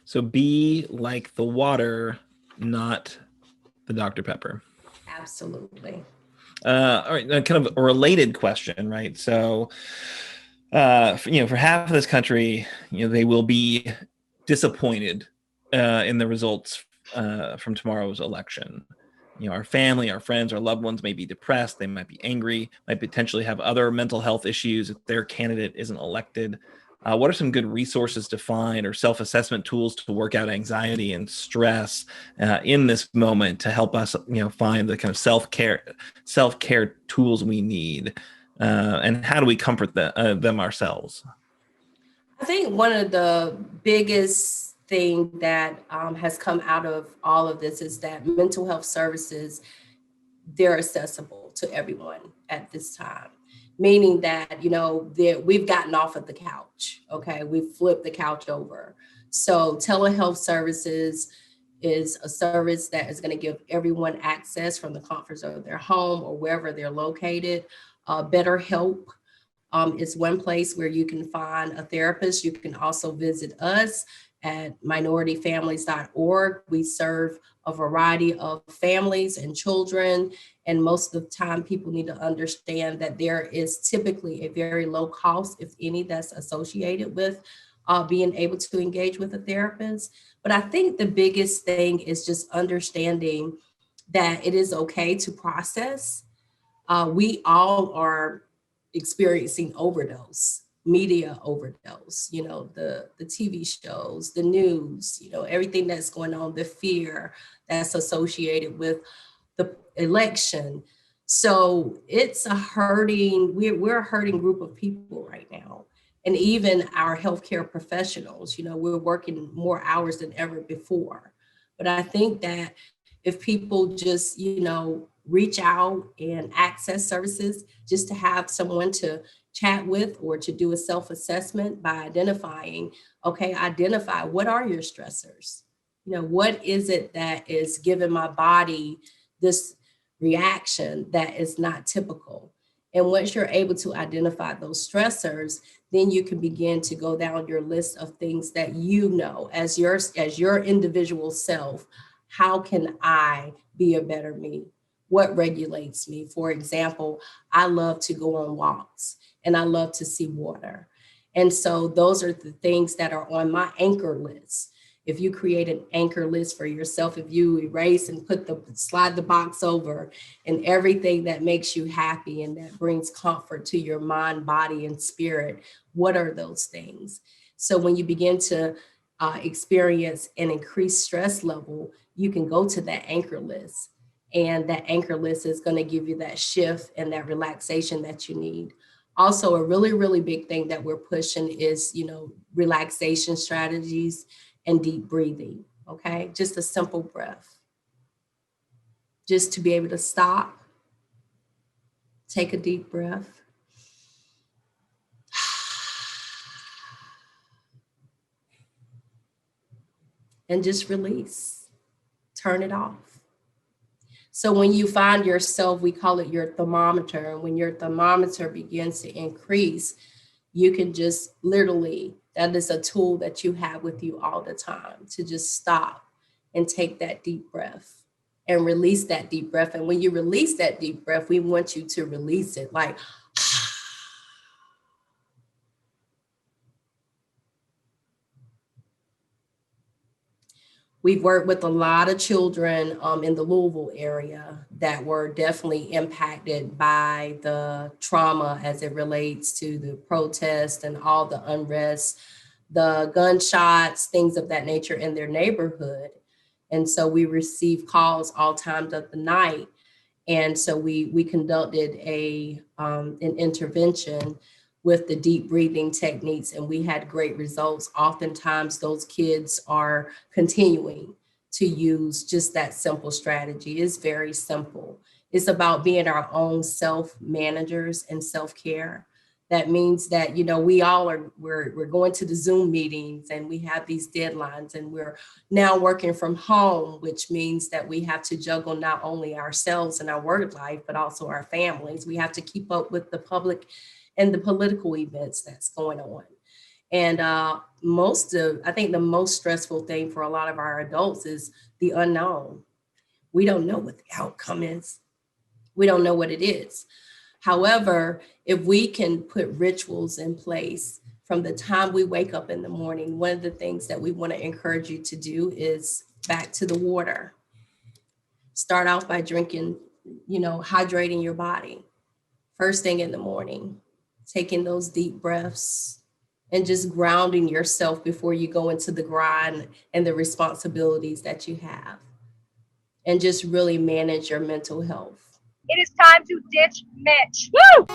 So be like the water, not the Dr. Pepper. Absolutely. All right, kind of a related question, right? So, for half of this country, they will be disappointed in the results from tomorrow's election. Our family, our friends, our loved ones may be depressed. They might be angry, might potentially have other mental health issues if their candidate isn't elected. What are some good resources to find or self-assessment tools to work out anxiety and stress in this moment to help us, find the kind of self-care tools we need? And how do we comfort them ourselves? I think one of the biggest thing that has come out of all of this is that mental health services, they're accessible to everyone at this time, meaning that we've gotten off of the couch. Okay, we've flipped the couch over. So telehealth services is a service that is going to give everyone access from the comforts of their home or wherever they're located. BetterHelp is one place where you can find a therapist. You can also visit us at minorityfamilies.org. We serve a variety of families and children. And most of the time, people need to understand that there is typically a very low cost, if any, that's associated with being able to engage with a therapist. But I think the biggest thing is just understanding that it is okay to process. We all are experiencing overdose, media overdose, the TV shows, the news, everything that's going on, the fear that's associated with the election. So it's we're a hurting group of people right now. And even our healthcare professionals, we're working more hours than ever before. But I think that if people just, reach out and access services just to have someone to chat with or to do a self-assessment by identify what are your stressors? What is it that is giving my body this reaction that is not typical? And once you're able to identify those stressors, then you can begin to go down your list of things that as your individual self. How can I be a better me? What regulates me? For example, I love to go on walks and I love to see water. And so those are the things that are on my anchor list. If you create an anchor list for yourself, if you erase and slide the box over and everything that makes you happy and that brings comfort to your mind, body, and spirit, what are those things? So when you begin to experience an increased stress level, you can go to that anchor list. And that anchor list is going to give you that shift and that relaxation that you need. Also, a really, really big thing that we're pushing is, relaxation strategies and deep breathing. Okay. Just a simple breath. Just to be able to stop, take a deep breath. And just release, turn it off. So when you find yourself, we call it your thermometer, and when your thermometer begins to increase, you can just literally, that is a tool that you have with you all the time to just stop and take that deep breath and release that deep breath. And when you release that deep breath, we want you to release it like, we've worked with a lot of children in the Louisville area that were definitely impacted by the trauma as it relates to the protest and all the unrest, the gunshots, things of that nature in their neighborhood. And so we received calls all times of the night. And so we conducted an intervention with the deep breathing techniques, and we had great results. Oftentimes, those kids are continuing to use just that simple strategy. It's very simple. It's about being our own self-managers and self-care. That means that, we all we're going to the Zoom meetings and we have these deadlines, and we're now working from home, which means that we have to juggle not only ourselves and our work life, but also our families. We have to keep up with the public and the political events that's going on. And I think the most stressful thing for a lot of our adults is the unknown. We don't know what the outcome is. We don't know what it is. However, if we can put rituals in place from the time we wake up in the morning, one of the things that we want to encourage you to do is back to the water. Start off by drinking, hydrating your body first thing in the morning, taking those deep breaths and just grounding yourself before you go into the grind and the responsibilities that you have, and just really manage your mental health. It is time to ditch Mitch. Woo!